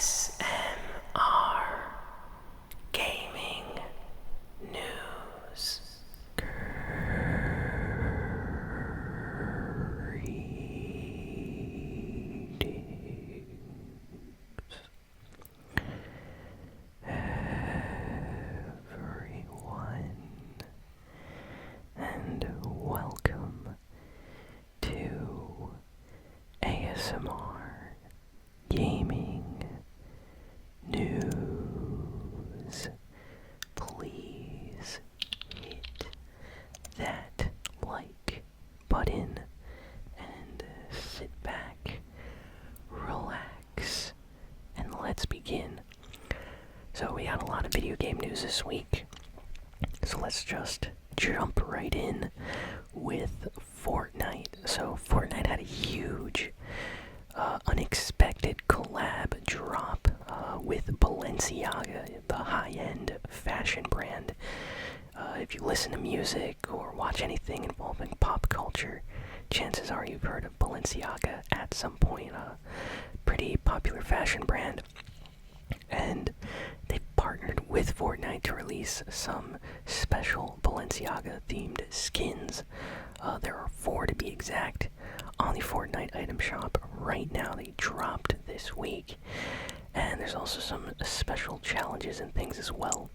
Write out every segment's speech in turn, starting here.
ASMR Gaming News. Everyone, and welcome to ASMR Gaming News. Please hit that like button and sit back, relax, and let's begin. So we had a lot of video game news this week, so let's just jump right in with Fortnite. So Fortnite had a huge unexpected collab drop with Balenciaga, the high-end fashion brand. If you listen to music or watch anything involving pop culture, chances are you've heard of Balenciaga at some point. A pretty popular fashion brand. And they partnered with Fortnite to release some special Balenciaga-themed skins. There are 4 to be exact on the Fortnite item shop right now. They dropped this week. And there's also some special challenges and things as well.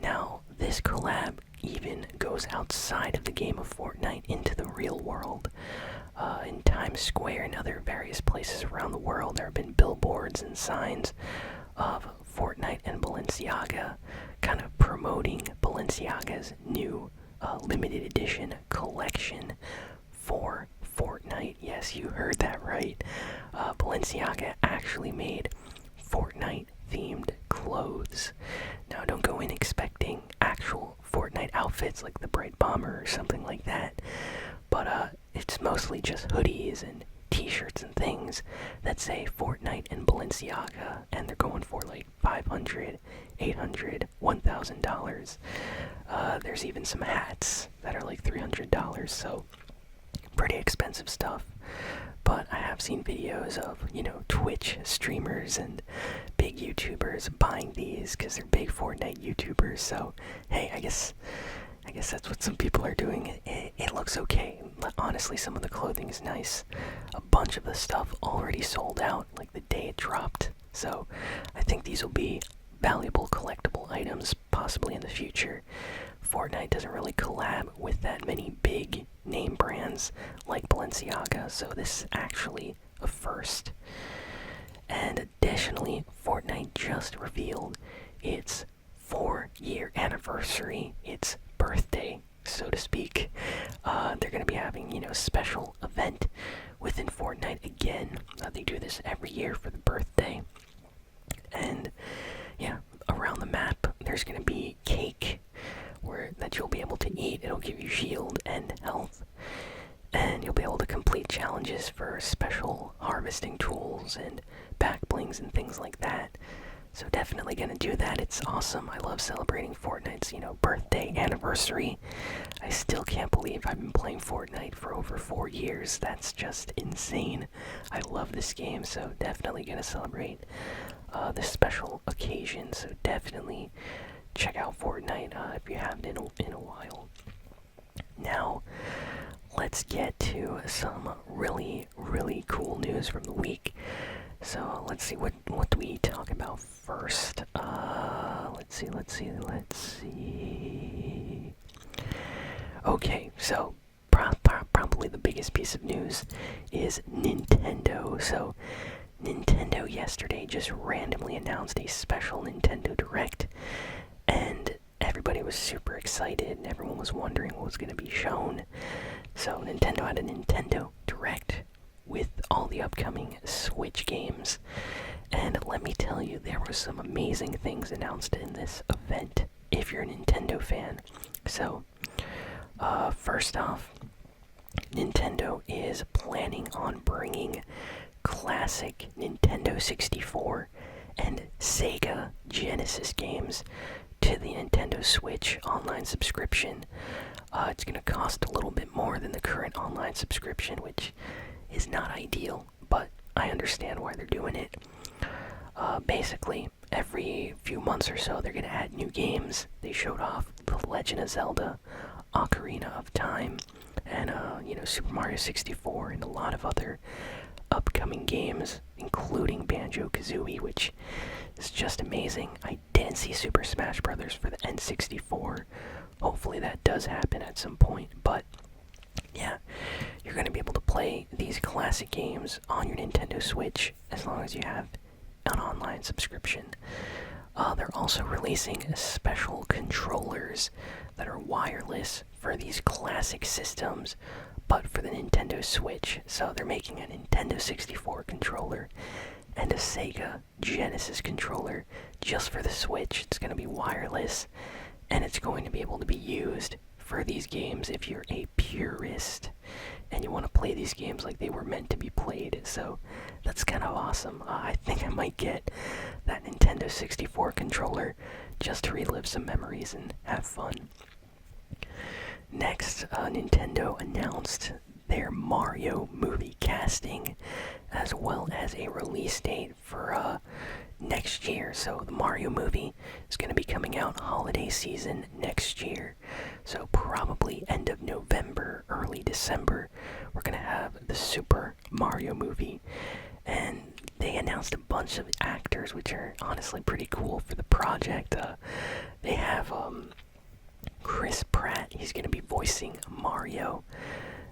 Now, this collab even goes outside of the game of Fortnite into the real world. In Times Square and other various places around the world, there have been billboards and signs of Fortnite and Balenciaga kind of promoting Balenciaga's new limited edition collection for Fortnite. Yes, you heard that right. Balenciaga actually made Fortnite themed clothes. Now, don't go in expecting actual Fortnite outfits like the Bright Bomber or something like that, but it's mostly just hoodies and t-shirts and things that say Fortnite and Balenciaga, and they're going for like $500, $800, $1,000. There's even some hats that are like $300, so pretty expensive stuff. But I have seen videos of, Twitch streamers and big YouTubers buying these because they're big Fortnite YouTubers. So, hey, I guess that's what some people are doing. It looks okay. Honestly, some of the clothing is nice. A bunch of the stuff already sold out, like the day it dropped. So, I think these will be valuable collectible items, possibly in the future. Fortnite doesn't really collab with that many big name brands like Balenciaga, so this is actually a first. And additionally, Fortnite just revealed its 4-year anniversary, its birthday, so to speak. They're going to be having, a special event within Fortnite again. They do this every year for the birthday. And, yeah, around the map, there's going to be cake that you'll be able to eat. It'll give you shield and health. And you'll be able to complete challenges for special harvesting tools and back blings and things like that. So definitely gonna do that. It's awesome. I love celebrating Fortnite's, birthday anniversary. I still can't believe I've been playing Fortnite for over 4 years. That's just insane. I love this game, so definitely gonna celebrate this special occasion. So definitely check out Fortnite if you haven't in a while. Now, let's get to some really, really cool news from the week. So let's see, what do we talk about first? Let's see. Okay, so probably the biggest piece of news is Nintendo. So Nintendo yesterday just randomly announced a special Nintendo Direct, and everybody was super excited, and everyone was wondering what was going to be shown. So Nintendo had a Nintendo Direct with all the upcoming Switch games. And let me tell you, there were some amazing things announced in this event, if you're a Nintendo fan. So, first off, Nintendo is planning on bringing classic Nintendo 64 and Sega Genesis games to the Nintendo Switch online subscription. It's going to cost a little bit more than the current online subscription, which is not ideal, but I understand why they're doing it. Basically, every few months or so, they're gonna add new games. They showed off The Legend of Zelda, Ocarina of Time, and Super Mario 64, and a lot of other upcoming games, including Banjo-Kazooie, which is just amazing. I didn't see Super Smash Bros. For the N64. Hopefully that does happen at some point, but yeah, you're going to be able to play these classic games on your Nintendo Switch as long as you have an online subscription. They're also releasing special controllers that are wireless for these classic systems, but for the Nintendo Switch. So they're making a Nintendo 64 controller and a Sega Genesis controller just for the Switch. It's going to be wireless, and it's going to be able to be used for these games if you're a purist and you want to play these games like they were meant to be played. So that's kind of awesome. I think I might get that Nintendo 64 controller just to relive some memories and have fun. Next, Nintendo announced their Mario movie casting, as well as a release date for next year. So the Mario movie is going to be coming out holiday season next year. So probably end of November, early December, we're going to have the Super Mario movie. And they announced a bunch of actors, which are honestly pretty cool for the project. They have Chris Pratt, he's going to be voicing Mario,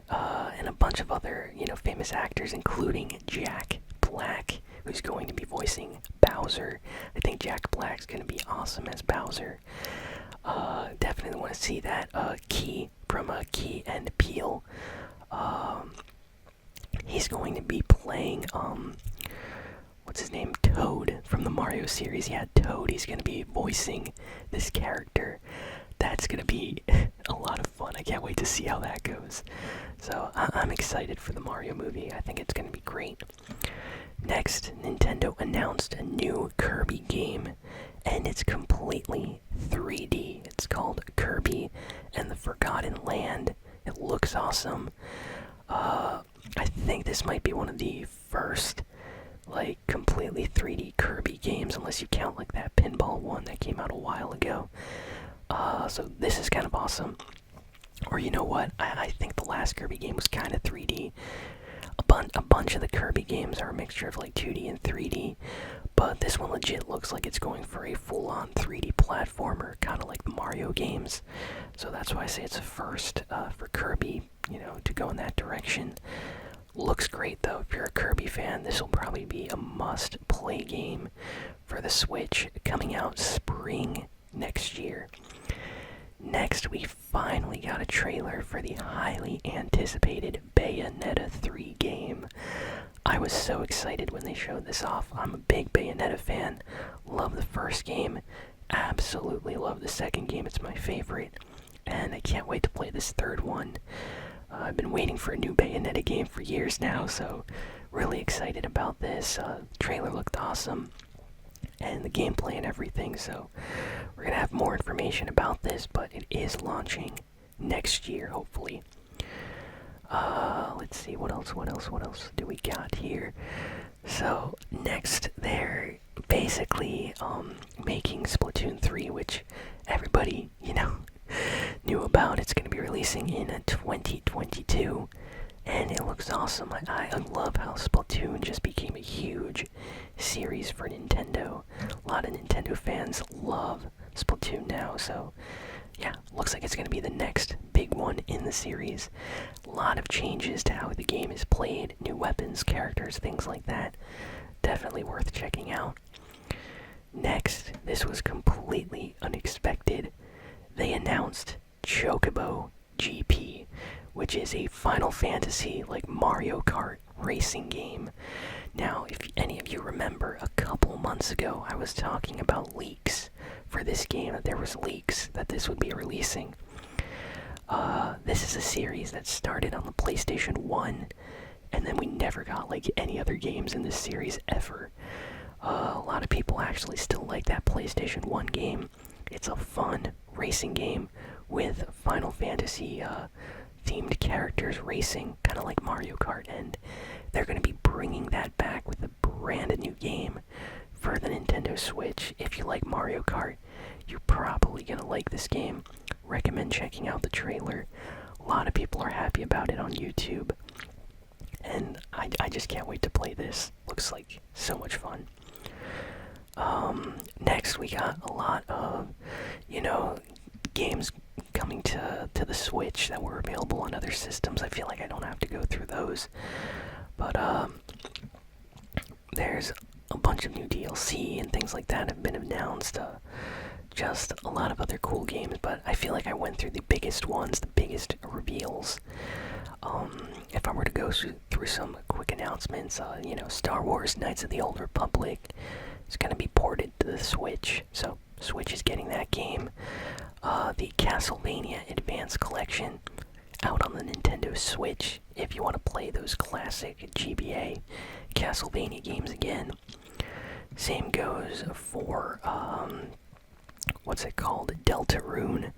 and a bunch of other, famous actors, including Jack Black, who's going to be voicing Bowser. I think Jack Black's going to be awesome as Bowser. Definitely want to see that. Key from Key and Peele. He's going to be playing, what's his name? Toad from the Mario series. Yeah, Toad. He's going to be voicing this character. That's going to be a lot of fun. I can't wait to see how that goes. So I'm excited for the Mario movie. I think it's going to be great. Next, Nintendo announced a new Kirby game, and it's completely 3D. It's called Kirby and the Forgotten Land. It looks awesome. I think this might be one of the first, completely 3D Kirby games, unless you count, that pinball one that came out a while ago. So this is kind of awesome. Or you know what? I think the last Kirby game was kind of 3D. A bunch of the Kirby games are a mixture of 2D and 3D, but this one legit looks like it's going for a full-on 3D platformer, kind of like the Mario games. So that's why I say it's a first for Kirby, to go in that direction. Looks great though. If you're a Kirby fan, this will probably be a must-play game for the Switch, coming out spring next year. Next, we finally got a trailer for the highly anticipated Bayonetta 3 game. I was so excited when they showed this off. I'm a big Bayonetta fan. Love the first game. Absolutely love the second game. It's my favorite. And I can't wait to play this third one. I've been waiting for a new Bayonetta game for years now, so really excited about this. The trailer looked awesome, and the gameplay and everything, so we're gonna have more information about this, but it is launching next year, hopefully. Let's see, what else do we got here? So, next, they're basically making Splatoon 3, which everybody, knew about. It's gonna be releasing in 2022. And it looks awesome. I love how Splatoon just became a huge series for Nintendo. A lot of Nintendo fans love Splatoon now, so yeah, looks like it's going to be the next big one in the series. A lot of changes to how the game is played, new weapons, characters, things like that. Definitely worth checking out. Next, this was completely unexpected. They announced Chocobo GP, which is a Final Fantasy Mario Kart racing game. Now, if any of you remember, a couple months ago I was talking about leaks for this game, that there was leaks that this would be releasing. This is a series that started on the PlayStation 1, and then we never got any other games in this series ever. A lot of people actually still like that PlayStation 1 game. It's a fun racing game with Final Fantasy themed characters racing, kind of like Mario Kart, and they're going to be bringing that back with a brand new game for Switch. If you like Mario Kart, you're probably gonna like this game. Recommend checking out the trailer. A lot of people are happy about it on YouTube. And I just can't wait to play this. Looks like so much fun. Next we got a lot of, games coming to the Switch that were available on other systems. I feel like I don't have to go through those. But there's a bunch of new DLC and things like that have been announced. Just a lot of other cool games, but I feel like I went through the biggest ones, the biggest reveals. If I were to go through some quick announcements, Star Wars Knights of the Old Republic is going to be ported to the Switch, so Switch is getting that game. The Castlevania Advance Collection out on the Nintendo Switch, if you want to play those classic GBA Castlevania games again. Same goes for, what's it called? Deltarune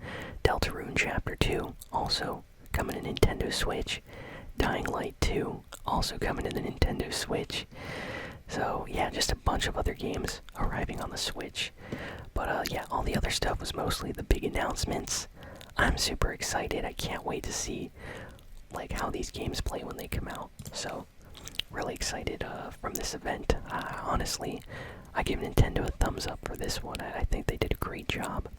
Chapter 2, also coming to Nintendo Switch. Dying Light 2, also coming to the Nintendo Switch. So, yeah, just a bunch of other games arriving on the Switch. But, yeah, all the other stuff was mostly the big announcements. I'm super excited. I can't wait to see, how these games play when they come out. So, really excited from this event. Honestly, I give Nintendo a thumbs up for this one. I think they did a great job.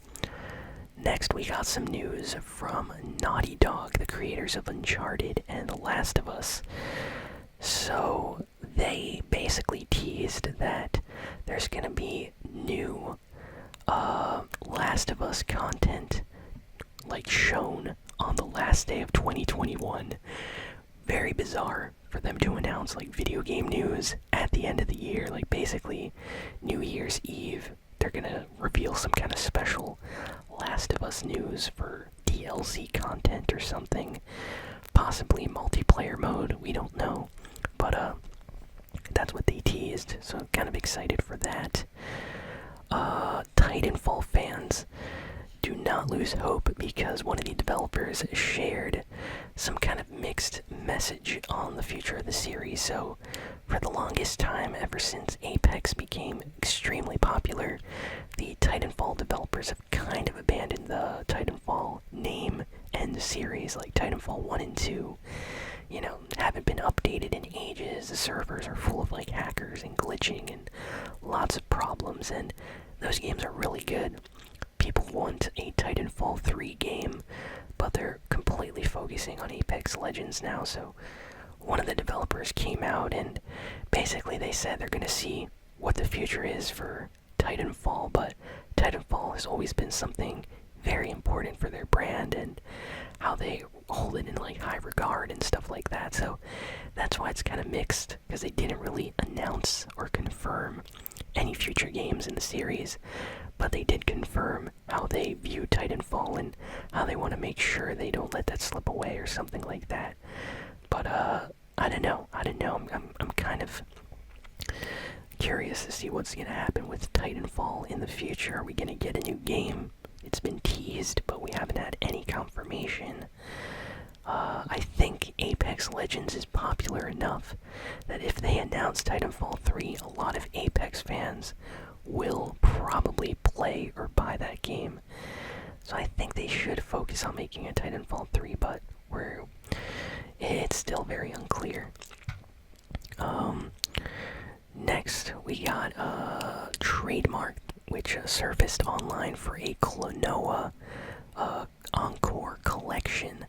Next, we got some news from Naughty Dog, the creators of Uncharted and The Last of Us. So, they basically teased that there's gonna be new Last of Us content, shown on the last day of 2021. Very bizarre for them to announce, video game news at the end of the year. Basically, New Year's Eve, they're gonna reveal some kind of special Last of Us news for DLC content or something. Possibly multiplayer mode, we don't know. But, that's what they teased, so I'm kind of excited for that. Titanfall fans, do not lose hope, because one of the developers shared some kind of mixed message on the future of the series. So, for the longest time, ever since Apex became extremely popular, the Titanfall developers have kind of abandoned the Titanfall name and the series. Titanfall 1 and 2, haven't been updated in ages. The servers are full of hackers and glitching and lots of problems, and those games are really good. People want a Titanfall 3 game, but they're completely focusing on Apex Legends now. So one of the developers came out and basically they said they're gonna see what the future is for Titanfall, but Titanfall has always been something very important for their brand and how they hold it in high regard and stuff like that. So that's why it's kind of mixed, because they didn't really announce or confirm any future games in the series, but they did confirm how they view Titanfall and how they want to make sure they don't let that slip away or something like that. But I don't know. I'm kind of curious to see what's gonna happen with Titanfall in the future. Are we gonna get a new game? It's been teased, but we haven't had any confirmation. I think Apex Legends is popular enough that if they announce Titanfall 3, a lot of Apex fans will probably play or buy that game. So I think they should focus on making a Titanfall 3, but it's still very unclear. Next, we got Trademark, which surfaced online for a Klonoa Encore collection.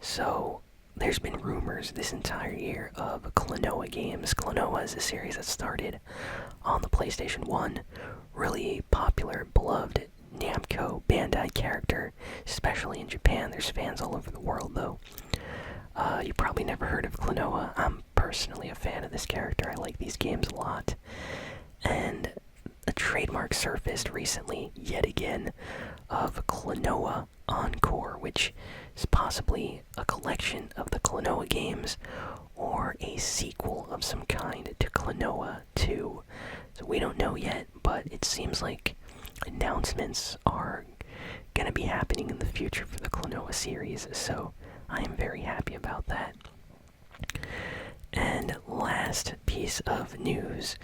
So there's been rumors this entire year of Klonoa games. Klonoa is a series that started on the PlayStation 1. Really popular, beloved Namco Bandai character, especially in Japan. There's fans all over the world, though. You probably never heard of Klonoa. I'm personally a fan of this character. I like these games a lot. And a trademark surfaced recently, yet again, of Klonoa Encore, which is possibly a collection of the Klonoa games or a sequel of some kind to Klonoa 2. So we don't know yet, but it seems like announcements are gonna be happening in the future for the Klonoa series, so I am very happy about that. And last piece of news,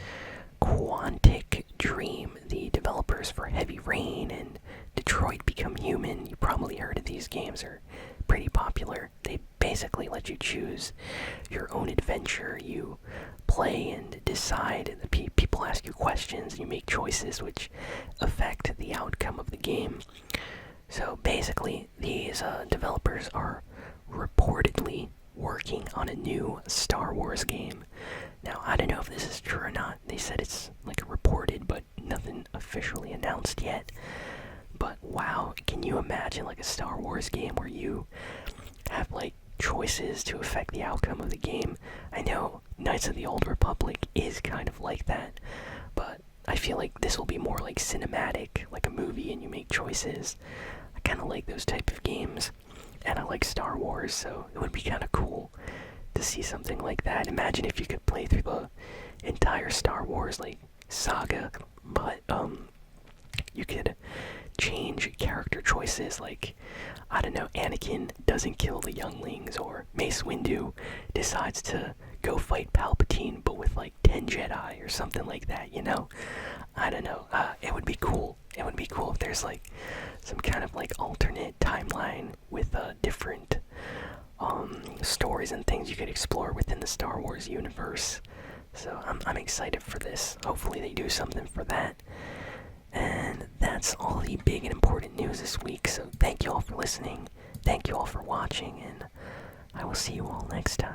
Quantic Dream, the developers for Heavy Rain and Detroit Become Human. You probably heard of these games, are pretty popular. They basically let you choose your own adventure. You play and decide. People ask you questions and you make choices which affect the outcome of the game. So basically, these developers are reportedly working on a new Star Wars game. Now, I don't know if this is true or not. They said it's like reported, but nothing officially announced yet. But wow, can you imagine like a Star Wars game where you have like choices to affect the outcome of the game? I know Knights of the Old Republic is kind of like that, but I feel like this will be more like cinematic, like a movie and you make choices. I kind of like those type of games, and I like Star Wars, so it would be kind of cool to see something like that. Imagine if you could play through the entire Star Wars like saga, but you could change character choices, like, I don't know, Anakin doesn't kill the younglings, or Mace Windu decides to go fight Palpatine but with like 10 Jedi or something like that, you know? I don't know, it would be cool. It would be cool if there's like some kind of like alternate timeline with different stories and things you could explore within the Star Wars universe. So I'm excited for this. Hopefully they do something for that. And that's all the big and important news this week. So thank you all for listening. Thank you all for watching, and I will see you all next time.